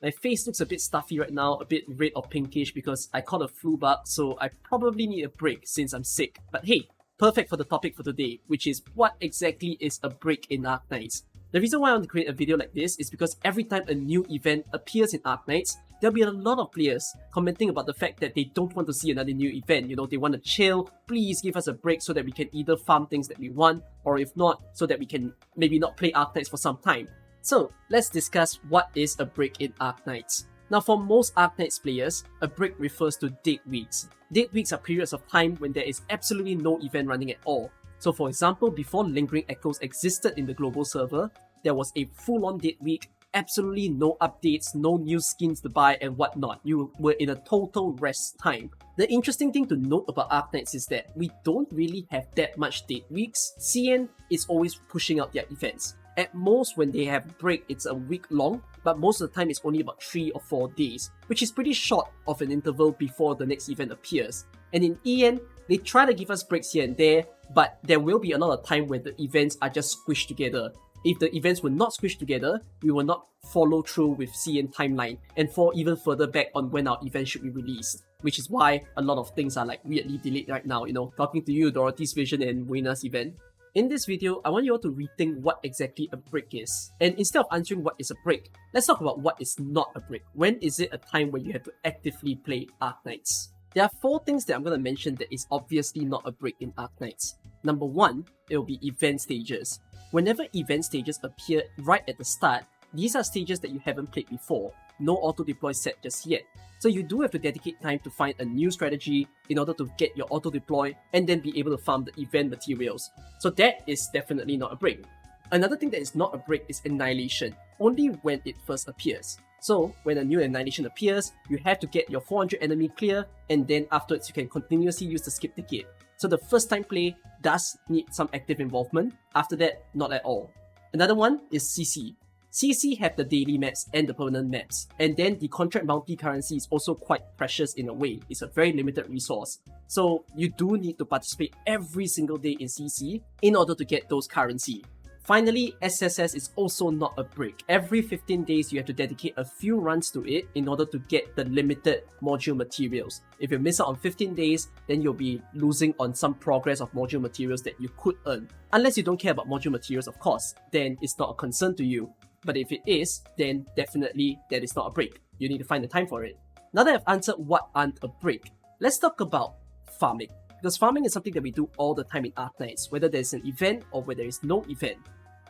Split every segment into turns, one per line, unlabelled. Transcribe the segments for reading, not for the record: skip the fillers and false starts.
My face looks a bit stuffy right now, a bit red or pinkish because I caught a flu bug, so I probably need a break since I'm sick. But hey, perfect for the topic for today, which is what exactly is a break in Arknights. The reason why I want to create a video like this is because every time a new event appears in Arknights, there'll be a lot of players commenting about the fact that they don't want to see another new event. You know, they want to chill, please give us a break so that we can either farm things that we want, or if not, so that we can maybe not play Arknights for some time. So, let's discuss what is a break in Arknights. Now, for most Arknights players, a break refers to dead weeks. Dead weeks are periods of time when there is absolutely no event running at all. So for example, before Lingering Echoes existed in the global server, there was a full-on dead week, absolutely no updates, no new skins to buy and whatnot. You were in a total rest time. The interesting thing to note about Arknights is that we don't really have that much dead weeks. CN is always pushing out their events. At most, when they have break, it's a week long, but most of the time it's only about 3 or 4 days, which is pretty short of an interval before the next event appears. And in EN, they try to give us breaks here and there, but there will be another time where the events are just squished together. If the events were not squished together, we will not follow through with CN timeline and fall even further back on when our event should be released. Which is why a lot of things are like weirdly delayed right now, you know, talking to you, Dorothy's Vision and Moina's event. In this video, I want you all to rethink what exactly a break is. And instead of answering what is a break, let's talk about what is not a break. When is it a time when you have to actively play Arknights? There are 4 things that I'm going to mention that is obviously not a break in Arknights. Number 1, it will be event stages. Whenever event stages appear right at the start, these are stages that you haven't played before. No auto-deploy set just yet. So you do have to dedicate time to find a new strategy in order to get your auto-deploy and then be able to farm the event materials. So that is definitely not a break. Another thing that is not a break is Annihilation, only when it first appears. So when a new Annihilation appears, you have to get your 400 enemy clear, and then afterwards you can continuously use the skip ticket. So the first time play does need some active involvement, after that, not at all. Another one is CC. CC have the daily maps and the permanent maps, and then the contract bounty currency is also quite precious in a way. It's a very limited resource. So you do need to participate every single day in CC in order to get those currency. Finally, SSS is also not a break. Every 15 days, you have to dedicate a few runs to it in order to get the limited module materials. If you miss out on 15 days, then you'll be losing on some progress of module materials that you could earn. Unless you don't care about module materials, of course, then it's not a concern to you. But if it is, then definitely that is not a break. You need to find the time for it. Now that I've answered what aren't a break, let's talk about farming. Because farming is something that we do all the time in Arknights, whether there's an event or whether there is no event.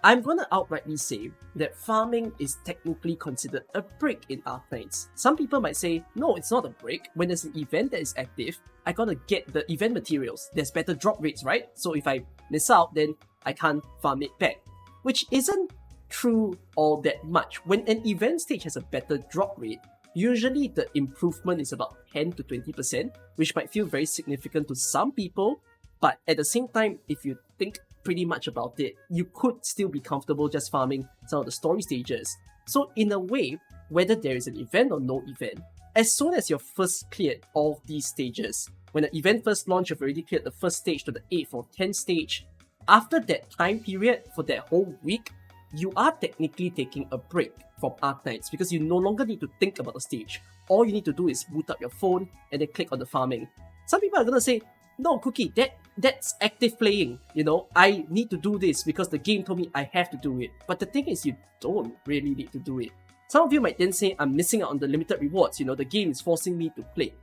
I'm gonna outrightly say that farming is technically considered a break in Arknights. Some people might say, no, it's not a break. When there's an event that is active, I gotta get the event materials. There's better drop rates, right? So if I miss out, then I can't farm it back. Which isn't true all that much. When an event stage has a better drop rate, usually the improvement is about 10 to 20%, which might feel very significant to some people, but at the same time, if you think pretty much about it, you could still be comfortable just farming some of the story stages. So in a way, whether there is an event or no event, as soon as you've first cleared all these stages, when the event first launched, you've already cleared the first stage to the 8th or 10th stage, after that time period, for that whole week, you are technically taking a break from Arknights because you no longer need to think about the stage. All you need to do is boot up your phone and then click on the farming. Some people are gonna say, no, Cookie, that's active playing. You know, I need to do this because the game told me I have to do it. But the thing is, you don't really need to do it. Some of you might then say, I'm missing out on the limited rewards. You know, the game is forcing me to play.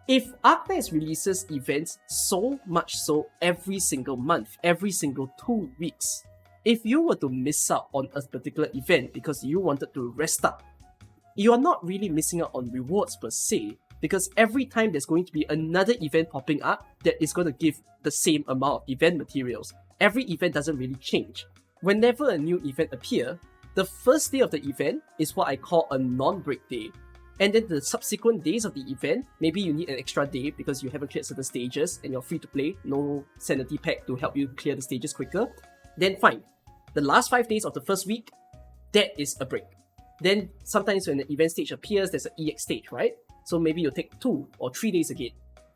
If Arknights releases events so much so every single month, every single 2 weeks, if you were to miss out on a particular event because you wanted to rest up, you are not really missing out on rewards per se, because every time there's going to be another event popping up that is going to give the same amount of event materials. Every event doesn't really change. Whenever a new event appears, the first day of the event is what I call a non-break day. And then the subsequent days of the event, maybe you need an extra day because you haven't cleared certain stages and you're free to play, no sanity pack to help you clear the stages quicker, then fine. The last 5 days of the first week, that is a break. Then sometimes when the event stage appears, there's an EX stage, right? So maybe you'll take 2 or 3 days again.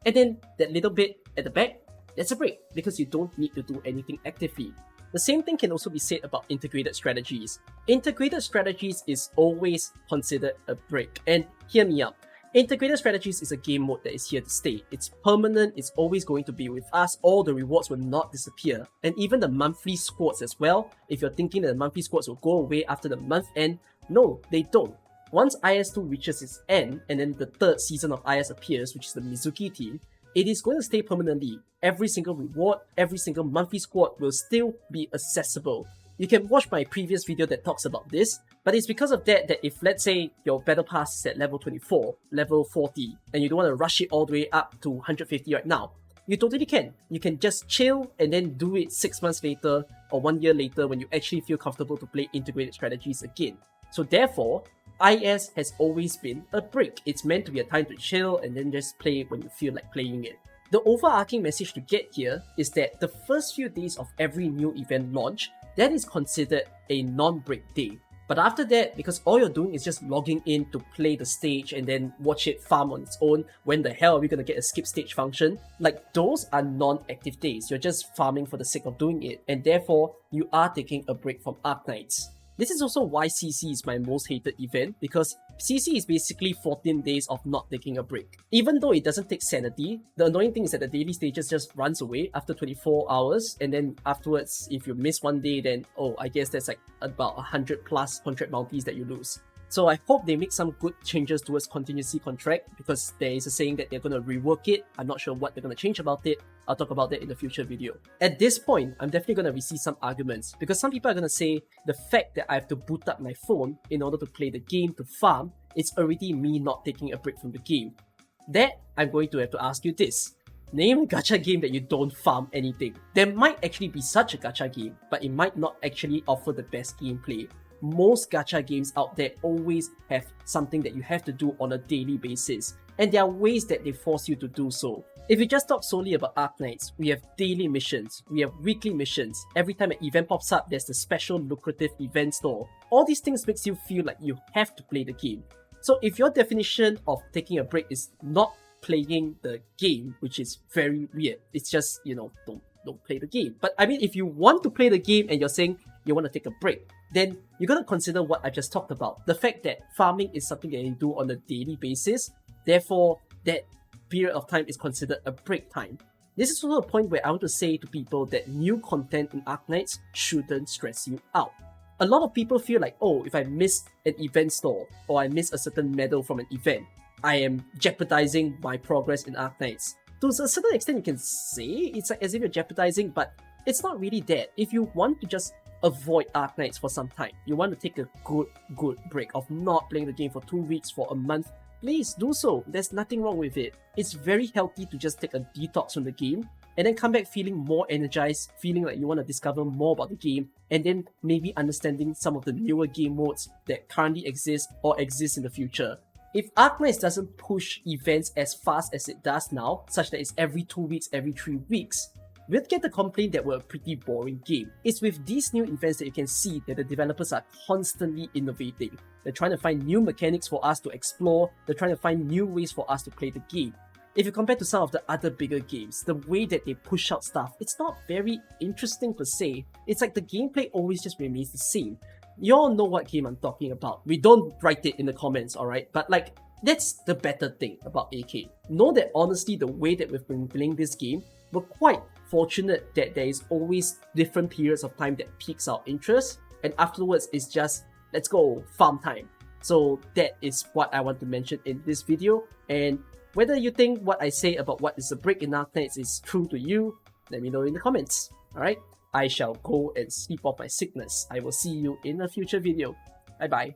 And then that little bit at the back, that's a break because you don't need to do anything actively. The same thing can also be said about integrated strategies. Integrated strategies is always considered a break. And hear me out. Integrated strategies is a game mode that is here to stay. It's permanent, it's always going to be with us, all the rewards will not disappear. And even the monthly squads as well, if you're thinking that the monthly squads will go away after the month end, no, they don't. Once IS2 reaches its end, and then the third season of IS appears, which is the Mizuki team, it is going to stay permanently. Every single reward, every single monthly squad will still be accessible. You can watch my previous video that talks about this, but it's because of that if let's say your battle pass is at level 24, level 40, and you don't want to rush it all the way up to 150 right now, you totally can. You can just chill and then do it 6 months later or 1 year later when you actually feel comfortable to play integrated strategies again. So therefore, IS has always been a break. It's meant to be a time to chill and then just play when you feel like playing it. The overarching message to get here is that the first few days of every new event launch, that is considered a non-break day. But after that, because all you're doing is just logging in to play the stage and then watch it farm on its own, when the hell are we gonna get a skip stage function? Like, those are non-active days. You're just farming for the sake of doing it, and therefore, you are taking a break from Arknights. This is also why CC is my most hated event, because CC is basically 14 days of not taking a break. Even though it doesn't take sanity, the annoying thing is that the daily stages just runs away after 24 hours, and then afterwards, if you miss one day, then oh, I guess that's like about 100 plus contract bounties that you lose. So I hope they make some good changes towards contingency contract, because there is a saying that they're going to rework it. I'm not sure what they're going to change about it. I'll talk about that in a future video. At this point, I'm definitely going to receive some arguments, because some people are going to say the fact that I have to boot up my phone in order to play the game to farm, it's already me not taking a break from the game. That, I'm going to have to ask you this. Name a gacha game that you don't farm anything. There might actually be such a gacha game, but it might not actually offer the best gameplay. Most gacha games out there always have something that you have to do on a daily basis, and there are ways that they force you to do so. If you just talk solely about Arknights, we have daily missions, we have weekly missions. Every time an event pops up, there's the special lucrative event store. All these things makes you feel like you have to play the game. So if your definition of taking a break is not playing the game, which is very weird, it's just, don't play the game. But I mean, if you want to play the game and you're saying you want to take a break, then you gotta consider what I just talked about. The fact that farming is something that you do on a daily basis, therefore that period of time is considered a break time. This is also a point where I want to say to people that new content in Arknights shouldn't stress you out. A lot of people feel like, oh, if I miss an event store or I miss a certain medal from an event, I am jeopardizing my progress in Arknights. To a certain extent, you can say it's like as if you're jeopardizing, but it's not really that. If you want to just avoid Arknights for some time, you want to take a good break of not playing the game for 2 weeks, for a month, please do so. There's nothing wrong with it. It's very healthy to just take a detox from the game and then come back feeling more energized, feeling like you want to discover more about the game, and then maybe understanding some of the newer game modes that currently exist or exist in the future. If Arknights doesn't push events as fast as it does now, such that it's every 2 weeks, every 3 weeks, we'll get the complaint that we're a pretty boring game. It's with these new events that you can see that the developers are constantly innovating. They're trying to find new mechanics for us to explore, they're trying to find new ways for us to play the game. If you compare to some of the other bigger games, the way that they push out stuff, it's not very interesting per se. It's like the gameplay always just remains the same. You all know what game I'm talking about. We don't write it in the comments, alright? But like, that's the better thing about AK. Know that honestly, the way that we've been playing this game, we're quite fortunate that there is always different periods of time that piques our interest, and afterwards it's just, let's go, farm time. So that is what I want to mention in this video, and whether you think what I say about what is a break in Arknights is true to you, let me know in the comments. Alright, I shall go and sleep off my sickness. I will see you in a future video. Bye bye.